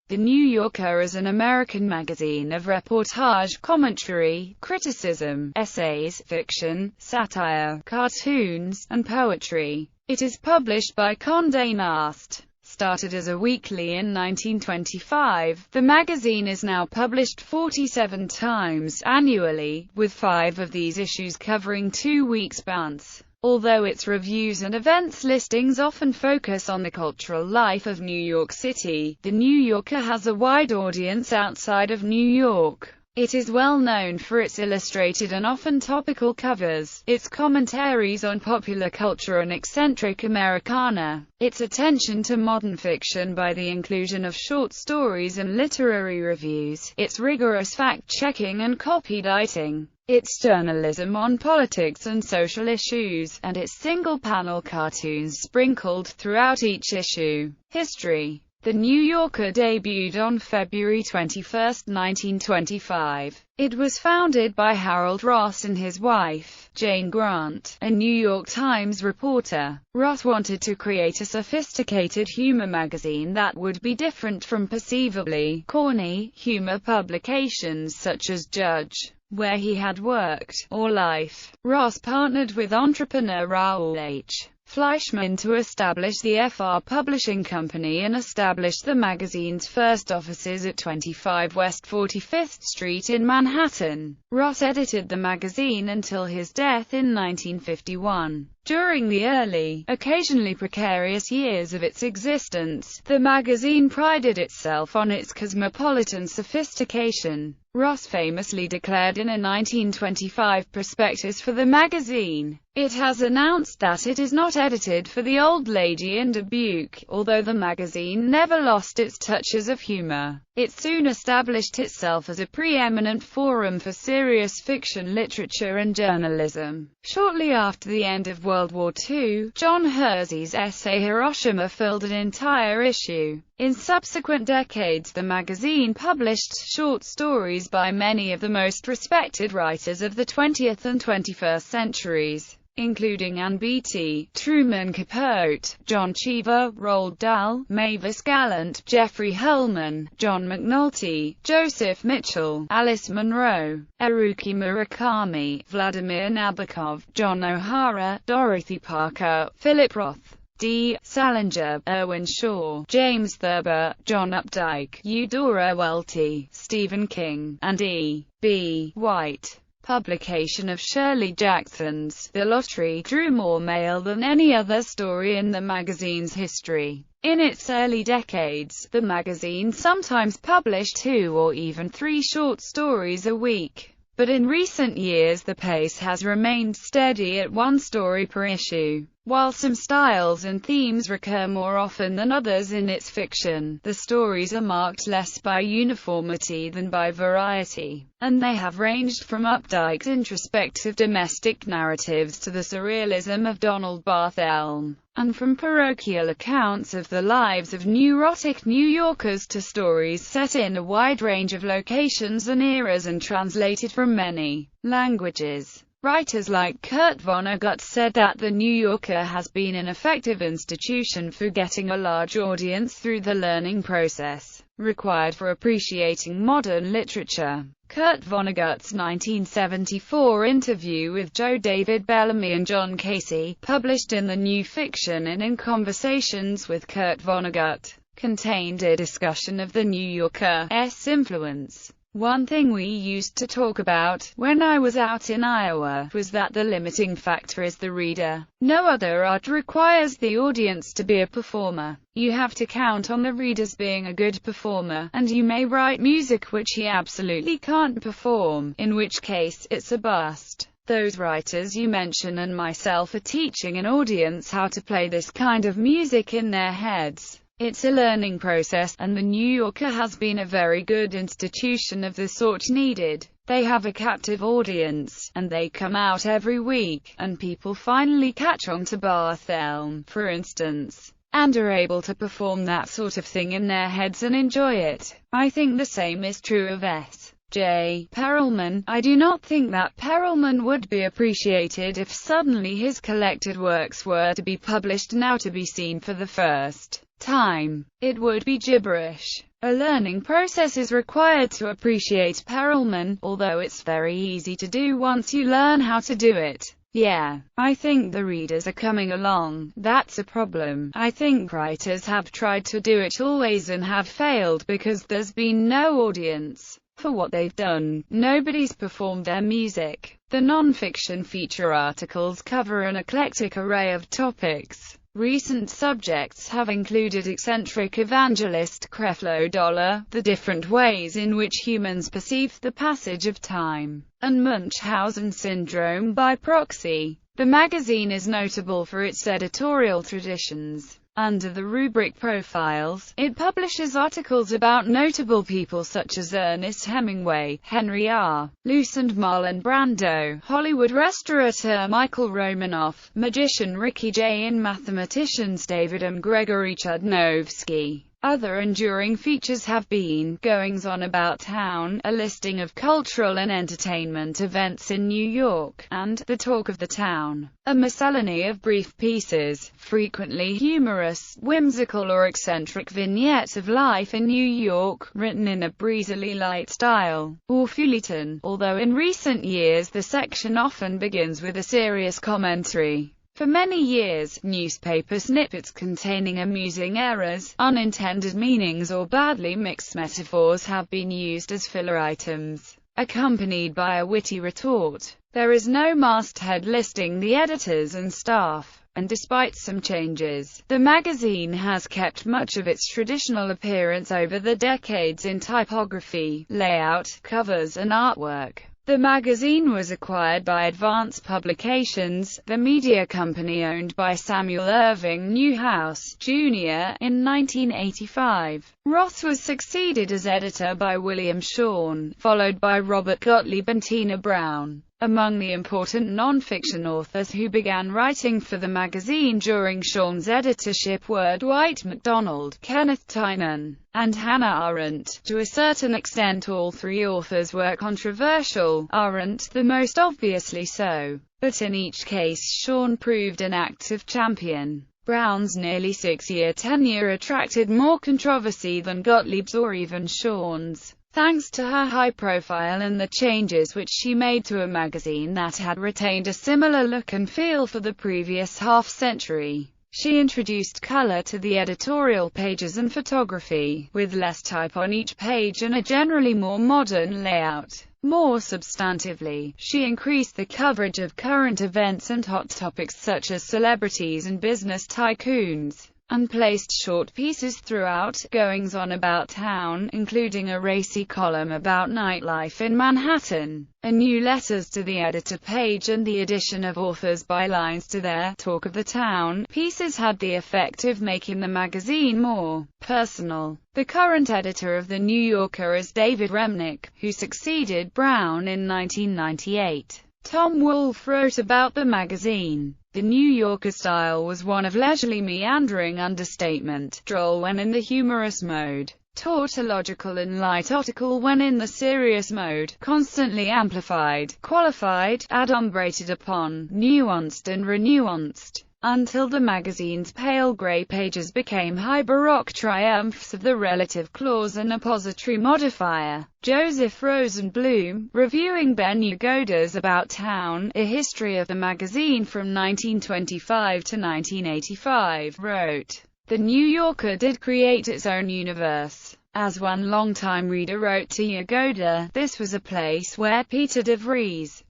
The New Yorker is an American magazine of reportage, commentary, criticism, essays, fiction, satire, cartoons, and poetry. It is published by Condé Nast. Started as a weekly in 1925, the magazine is now published 47 times annually, with 5 of these issues covering 2-week spans. Although its reviews and events listings often focus on the cultural life of New York City, The New Yorker has a wide audience outside of New York. It is well known for its illustrated and often topical covers, its commentaries on popular culture and eccentric Americana, its attention to modern fiction by the inclusion of short stories and literary reviews, its rigorous fact-checking and copyediting, its journalism on politics and social issues, and its single-panel cartoons sprinkled throughout each issue. History. The New Yorker debuted on February 21, 1925. It was founded by Harold Ross and his wife, Jane Grant, a New York Times reporter. Ross wanted to create a sophisticated humor magazine that would be different from perceivably corny humor publications such as Judge, where he had worked, or Life. Ross partnered with entrepreneur Raoul H. Fleischman to establish the FR Publishing Company and established the magazine's first offices at 25 West 45th Street in Manhattan. Ross edited the magazine until his death in 1951. During the early, occasionally precarious years of its existence, the magazine prided itself on its cosmopolitan sophistication. Ross famously declared in a 1925 prospectus for the magazine, "It has announced that it is not edited for the old lady in Dubuque." Although the magazine never lost its touches of humor, it soon established itself as a preeminent forum for serious fiction literature and journalism. Shortly after the end of World War II, John Hersey's essay Hiroshima filled an entire issue. In subsequent decades, the magazine published short stories by many of the most respected writers of the 20th and 21st centuries, including Ann Beattie, Truman Capote, John Cheever, Roald Dahl, Mavis Gallant, Jeffrey Hellman, John McNulty, Joseph Mitchell, Alice Munro, Haruki Murakami, Vladimir Nabokov, John O'Hara, Dorothy Parker, Philip Roth, D. Salinger, Erwin Shaw, James Thurber, John Updike, Eudora Welty, Stephen King, and E. B. White. Publication of Shirley Jackson's The Lottery drew more mail than any other story in the magazine's history. In its early decades, the magazine sometimes published 2 or even 3 short stories a week. But in recent years the pace has remained steady at 1 story per issue. While some styles and themes recur more often than others in its fiction, the stories are marked less by uniformity than by variety, and they have ranged from Updike's introspective domestic narratives to the surrealism of Donald Barthelme, and from parochial accounts of the lives of neurotic New Yorkers to stories set in a wide range of locations and eras and translated from many languages. Writers like Kurt Vonnegut said that The New Yorker has been an effective institution for getting a large audience through the learning process required for appreciating modern literature. Kurt Vonnegut's 1974 interview with Joe David Bellamy and John Casey, published in The New Fiction and in Conversations with Kurt Vonnegut, contained a discussion of The New Yorker's influence. "One thing we used to talk about, when I was out in Iowa, was that the limiting factor is the reader. No other art requires the audience to be a performer. You have to count on the readers being a good performer, and you may write music which he absolutely can't perform, in which case, it's a bust. Those writers you mention and myself are teaching an audience how to play this kind of music in their heads. It's a learning process, and The New Yorker has been a very good institution of the sort needed. They have a captive audience, and they come out every week, and people finally catch on to Barthelme, for instance, and are able to perform that sort of thing in their heads and enjoy it. I think the same is true of S. J. Perelman. I do not think that Perelman would be appreciated if suddenly his collected works were to be published now to be seen for the first time. It would be gibberish. A learning process is required to appreciate Perelman, although it's very easy to do once you learn how to do it. Yeah, I think the readers are coming along. That's a problem. I think writers have tried to do it always and have failed because there's been no audience for what they've done. Nobody's performed their music. The non-fiction feature articles cover an eclectic array of topics. Recent subjects have included eccentric evangelist Creflo Dollar, the different ways in which humans perceive the passage of time, and Munchausen syndrome by proxy. The magazine is notable for its editorial traditions. Under the rubric Profiles, it publishes articles about notable people such as Ernest Hemingway, Henry R. Luce and Marlon Brando, Hollywood restaurateur Michael Romanoff, magician Ricky Jay and mathematicians David and Gregory Chudnovsky. Other enduring features have been Goings-On About Town, a listing of cultural and entertainment events in New York, and The Talk of the Town, a miscellany of brief pieces, frequently humorous, whimsical or eccentric vignettes of life in New York, written in a breezily light style, or feuilleton, although in recent years the section often begins with a serious commentary. For many years, newspaper snippets containing amusing errors, unintended meanings or badly mixed metaphors have been used as filler items, accompanied by a witty retort. There is no masthead listing the editors and staff, and despite some changes, the magazine has kept much of its traditional appearance over the decades in typography, layout, covers and artwork. The magazine was acquired by Advance Publications, the media company owned by Samuel Irving Newhouse, Jr., in 1985. Ross was succeeded as editor by William Shawn, followed by Robert Gottlieb and Tina Brown. Among the important non-fiction authors who began writing for the magazine during Shawn's editorship were Dwight MacDonald, Kenneth Tynan, and Hannah Arendt. To a certain extent all three authors were controversial, Arendt the most obviously so, but in each case Shawn proved an active champion. Brown's nearly 6-year tenure attracted more controversy than Gottlieb's or even Shawn's, thanks to her high profile and the changes which she made to a magazine that had retained a similar look and feel for the previous half-century. She introduced color to the editorial pages and photography, with less type on each page and a generally more modern layout. More substantively, she increased the coverage of current events and hot topics such as celebrities and business tycoons, and placed short pieces throughout, Goings-On About Town, including a racy column about nightlife in Manhattan, a new letters to the editor page and the addition of authors' bylines to their Talk of the Town pieces had the effect of making the magazine more personal. The current editor of The New Yorker is David Remnick, who succeeded Brown in 1998. Tom Wolfe wrote about the magazine. The New Yorker style was one of leisurely meandering understatement, droll when in the humorous mode, tautological and light-article when in the serious mode, constantly amplified, qualified, adumbrated upon, nuanced and renuanced, until the magazine's pale grey pages became high baroque triumphs of the relative clause and appository modifier. Joseph Rosenblum, reviewing Ben Yagoda's About Town, A History of the Magazine from 1925 to 1985, wrote, "The New Yorker did create its own universe. As one longtime reader wrote to Yagoda, this was a place where Peter de Vries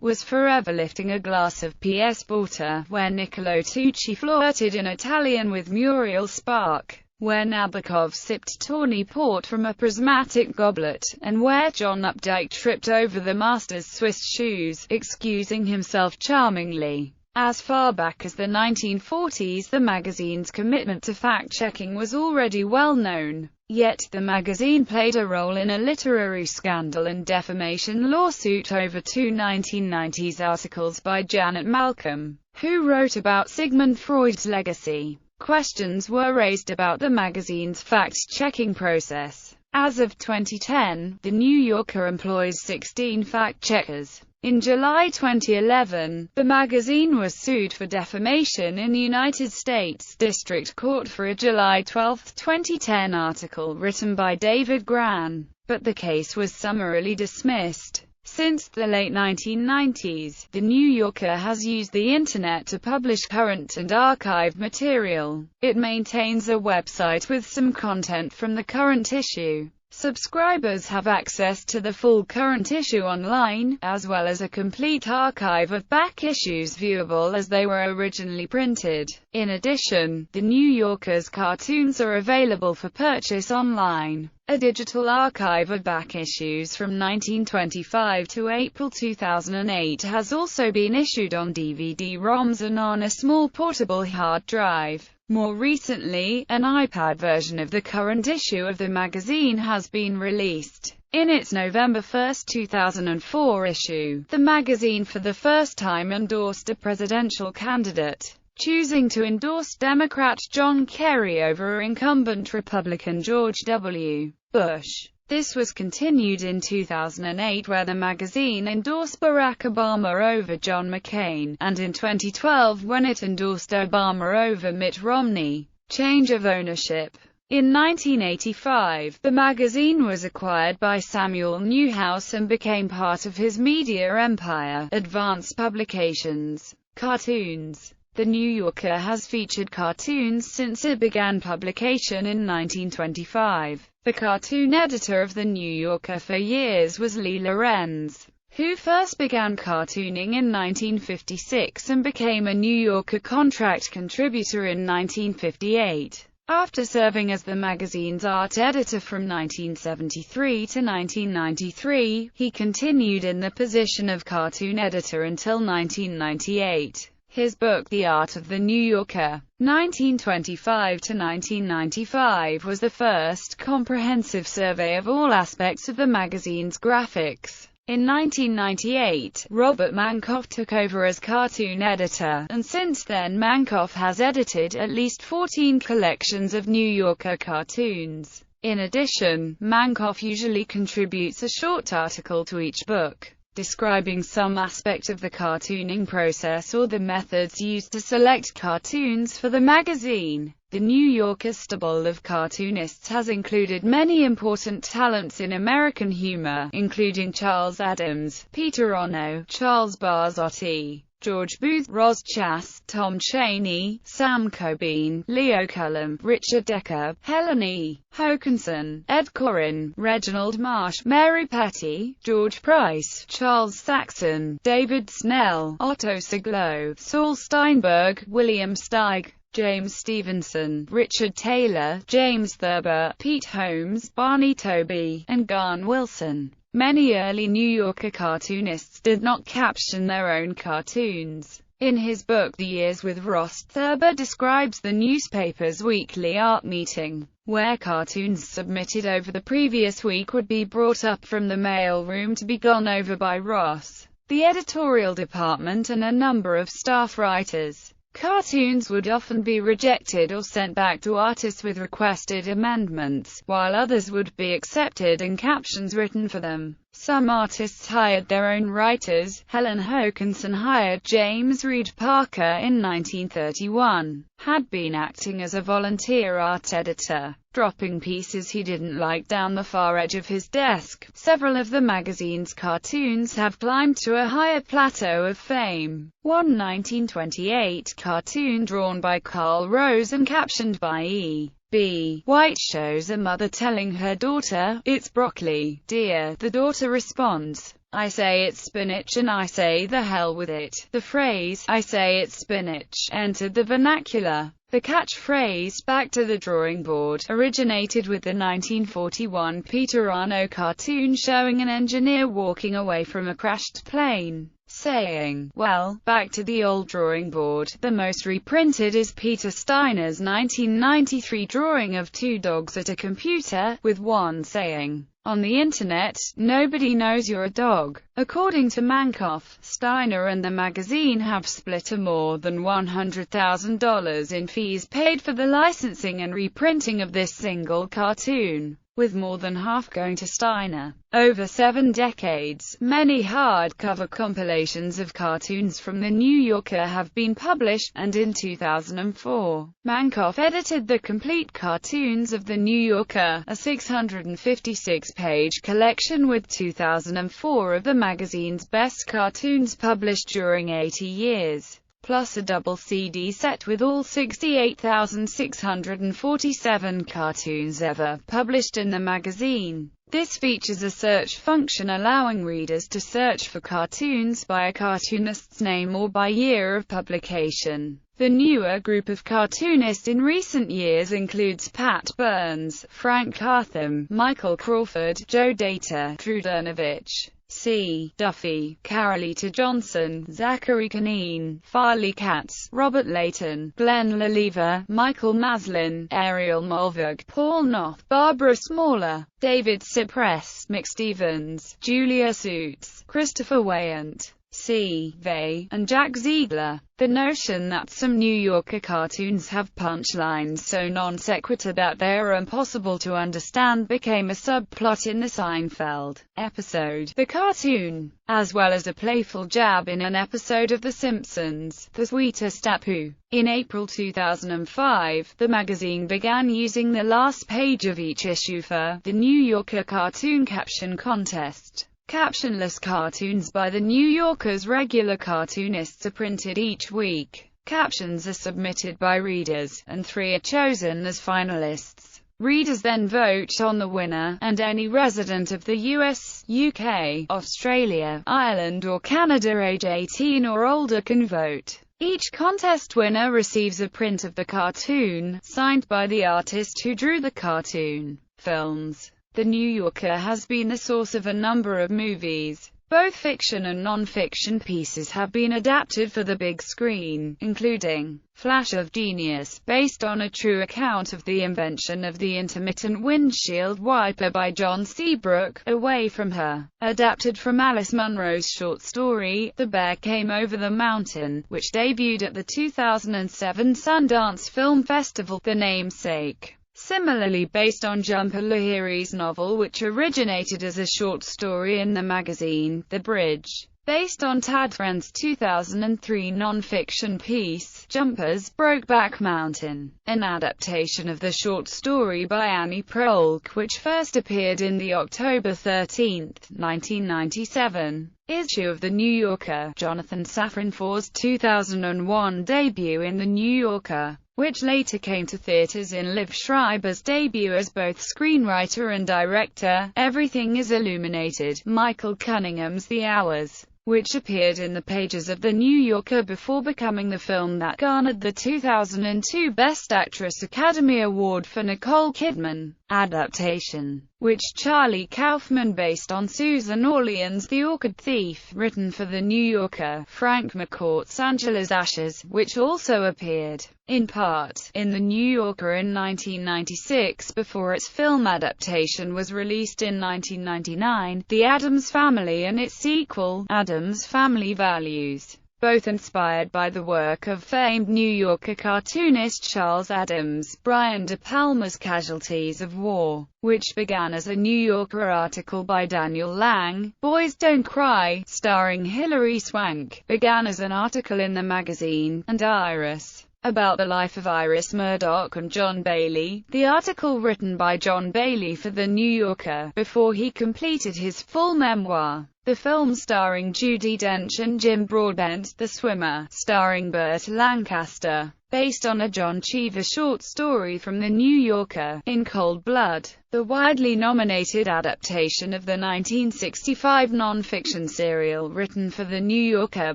was forever lifting a glass of P.S. Porter, where Niccolo Tucci flirted in Italian with Muriel Spark, where Nabokov sipped tawny port from a prismatic goblet, and where John Updike tripped over the master's Swiss shoes, excusing himself charmingly." As far back as the 1940s, the magazine's commitment to fact-checking was already well known. Yet, the magazine played a role in a literary scandal and defamation lawsuit over two 1990s articles by Janet Malcolm, who wrote about Sigmund Freud's legacy. Questions were raised about the magazine's fact-checking process, As of 2010, The New Yorker employs 16 fact-checkers. In July 2011, the magazine was sued for defamation in the United States District Court for a July 12, 2010 article written by David Gran, but the case was summarily dismissed. Since the late 1990s, The New Yorker has used the Internet to publish current and archived material. It maintains a website with some content from the current issue. Subscribers have access to the full current issue online, as well as a complete archive of back issues viewable as they were originally printed. In addition, The New Yorker's cartoons are available for purchase online. A digital archive of back issues from 1925 to April 2008 has also been issued on DVD-ROMs and on a small portable hard drive. More recently, an iPad version of the current issue of the magazine has been released. In its November 1, 2004 issue, the magazine for the first time endorsed a presidential candidate, choosing to endorse Democrat John Kerry over incumbent Republican George W. Bush. This was continued in 2008 where the magazine endorsed Barack Obama over John McCain, and in 2012 when it endorsed Obama over Mitt Romney. Change of ownership. In 1985, the magazine was acquired by Samuel Newhouse and became part of his media empire, Advance Publications. Cartoons. The New Yorker has featured cartoons since it began publication in 1925. The cartoon editor of The New Yorker for years was Lee Lorenz, who first began cartooning in 1956 and became a New Yorker contract contributor in 1958. After serving as the magazine's art editor from 1973 to 1993, he continued in the position of cartoon editor until 1998. His book The Art of the New Yorker, 1925 to 1995, was the first comprehensive survey of all aspects of the magazine's graphics. In 1998, Robert Mankoff took over as cartoon editor, and since then Mankoff has edited at least 14 collections of New Yorker cartoons. In addition, Mankoff usually contributes a short article to each book, describing some aspect of the cartooning process or the methods used to select cartoons for the magazine. The New Yorker's stable of cartoonists has included many important talents in American humor, including Charles Addams, Peter Ono, Charles Barzotti, George Booth, Roz Chast, Tom Chaney, Sam Cobain, Leo Cullum, Richard Decker, Helen E. Hokinson, Ed Koren, Reginald Marsh, Mary Petty, George Price, Charles Saxon, David Snell, Otto Siglo, Saul Steinberg, William Steig, James Stevenson, Richard Taylor, James Thurber, Pete Holmes, Barney Toby, and Garn Wilson. Many early New Yorker cartoonists did not caption their own cartoons. In his book The Years with Ross, Thurber describes the newspaper's weekly art meeting, where cartoons submitted over the previous week would be brought up from the mail room to be gone over by Ross, the editorial department, and a number of staff writers. Cartoons would often be rejected or sent back to artists with requested amendments, while others would be accepted and captions written for them. Some artists hired their own writers. Helen Hokinson hired James Reed Parker in 1931, had been acting as a volunteer art editor, dropping pieces he didn't like down the far edge of his desk. Several of the magazine's cartoons have climbed to a higher plateau of fame. One 1928 cartoon drawn by Carl Rose and captioned by E. B. White shows a mother telling her daughter, "It's broccoli, dear." The daughter responds, "I say it's spinach," and I say, "The hell with it." The phrase, "I say it's spinach," entered the vernacular. The catchphrase, "back to the drawing board," originated with the 1941 Peter Ono cartoon showing an engineer walking away from a crashed plane, saying, "Well, back to the old drawing board." The most reprinted is Peter Steiner's 1993 drawing of two dogs at a computer, with one saying, "On the internet, nobody knows you're a dog." According to Mankoff, Steiner and the magazine have split a more than $100,000 in fees paid for the licensing and reprinting of this single cartoon. with more than half going to Steiner. Over 7 decades, many hardcover compilations of cartoons from The New Yorker have been published, and in 2004, Mankoff edited the complete cartoons of The New Yorker, a 656-page collection with 2004 of the magazine's best cartoons published during 80 years. Plus a double CD set with all 68,647 cartoons ever published in the magazine. This features a search function allowing readers to search for cartoons by a cartoonist's name or by year of publication. The newer group of cartoonists in recent years includes Pat Burns, Frank Cartham, Michael Crawford, Joe Data, Drew Dernovich, C. Duffy, Carolita Johnson, Zachary Canine, Farley Katz, Robert Layton, Glenn Laliva, Michael Maslin, Ariel Mulvig, Paul Noth, Barbara Smaller, David Cypress, Mick Stevens, Julia Suits, Christopher Wayant, C. Vey, and Jack Ziegler. The notion that some New Yorker cartoons have punchlines so non sequitur that they are impossible to understand became a subplot in the Seinfeld episode The Cartoon, as well as a playful jab in an episode of The Simpsons, The Sweetest Apu. In April 2005, the magazine began using the last page of each issue for the New Yorker Cartoon Caption Contest. Captionless cartoons by The New Yorker's regular cartoonists are printed each week. Captions are submitted by readers, and 3 are chosen as finalists. Readers then vote on the winner, and any resident of the US, UK, Australia, Ireland or Canada age 18 or older can vote. Each contest winner receives a print of the cartoon, signed by the artist who drew the cartoon. Films. The New Yorker has been the source of a number of movies. Both fiction and non-fiction pieces have been adapted for the big screen, including Flash of Genius, based on a true account of the invention of the intermittent windshield wiper by John Seabrook, Away from Her, adapted from Alice Munro's short story, The Bear Came Over the Mountain, which debuted at the 2007 Sundance Film Festival, The Namesake. Similarly based on Jhumpa Lahiri's novel which originated as a short story in the magazine, The Bridge. Based on Tad Friend's 2003 non-fiction piece, Jhumpa's Brokeback Mountain, an adaptation of the short story by Annie Proulx which first appeared in the October 13, 1997, issue of The New Yorker. Jonathan Safran Foer's 2001 debut in The New Yorker, which later came to theaters in Liv Schreiber's debut as both screenwriter and director, Everything is Illuminated. Michael Cunningham's The Hours, which appeared in the pages of The New Yorker before becoming the film that garnered the 2002 Best Actress Academy Award for Nicole Kidman. Adaptation, which Charlie Kaufman based on Susan Orlean's The Orchid Thief, written for The New Yorker. Frank McCourt's Angela's Ashes, which also appeared, in part, in The New Yorker in 1996 before its film adaptation was released in 1999, The Addams Family and its sequel, Addams Family Values, both inspired by the work of famed New Yorker cartoonist Charles Addams. Brian De Palma's Casualties of War, which began as a New Yorker article by Daniel Lang, Boys Don't Cry, starring Hilary Swank, began as an article in the magazine, and Iris, about the life of Iris Murdoch and John Bailey, the article written by John Bailey for The New Yorker, before he completed his full memoir. The film starring Judi Dench and Jim Broadbent, The Swimmer, starring Burt Lancaster, based on a John Cheever short story from The New Yorker, In Cold Blood, the widely nominated adaptation of the 1965 non-fiction serial written for The New Yorker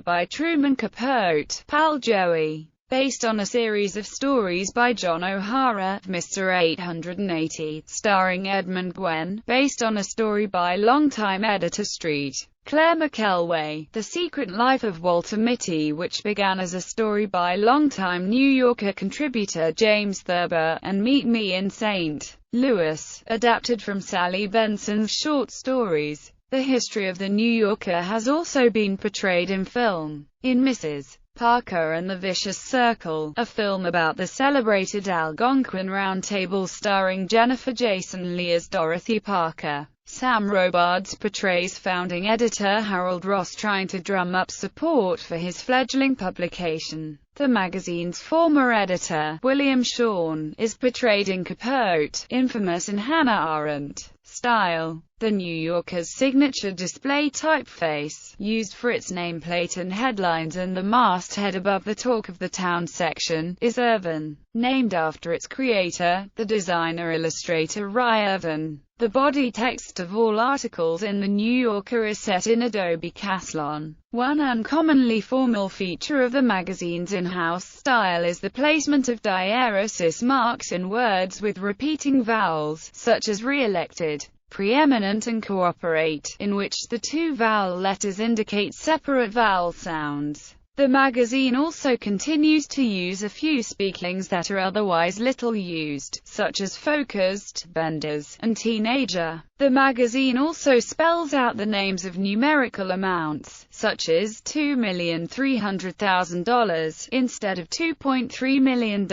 by Truman Capote, Pal Joey. Based on a series of stories by John O'Hara, Mr. 880, starring Edmund Gwenn, based on a story by longtime editor Street Claire McElway, The Secret Life of Walter Mitty, which began as a story by longtime New Yorker contributor James Thurber, and Meet Me in St. Louis, adapted from Sally Benson's short stories. The history of The New Yorker has also been portrayed in film. In Mrs. Parker and the Vicious Circle, a film about the celebrated Algonquin Round Table starring Jennifer Jason Leigh as Dorothy Parker. Sam Robards portrays founding editor Harold Ross trying to drum up support for his fledgling publication. The magazine's former editor, William Shawn, is portrayed in Capote, infamous in Hannah Arendt style. The New Yorker's signature display typeface, used for its nameplate and headlines and the masthead above the Talk of the Town section, is Irvin, named after its creator, the designer-illustrator Ry Irvin. The body text of all articles in The New Yorker is set in Adobe Caslon. One uncommonly formal feature of the magazine's in-house style is the placement of diaeresis marks in words with repeating vowels, such as re-elected, preeminent and cooperate, in which the two vowel letters indicate separate vowel sounds. The magazine also continues to use a few speakings that are otherwise little used, such as focused, vendors, and teenager. The magazine also spells out the names of numerical amounts, such as $2,300,000, instead of $2.3 million,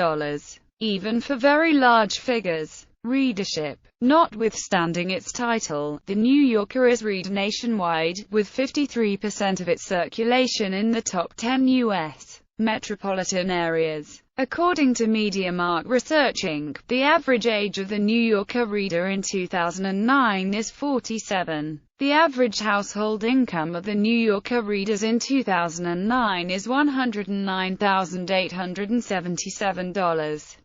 even for very large figures. Readership. Notwithstanding its title, The New Yorker is read nationwide, with 53% of its circulation in the top 10 U.S. metropolitan areas. According to MediaMark Research Inc., the average age of the New Yorker reader in 2009 is 47. The average household income of the New Yorker readers in 2009 is $109,877.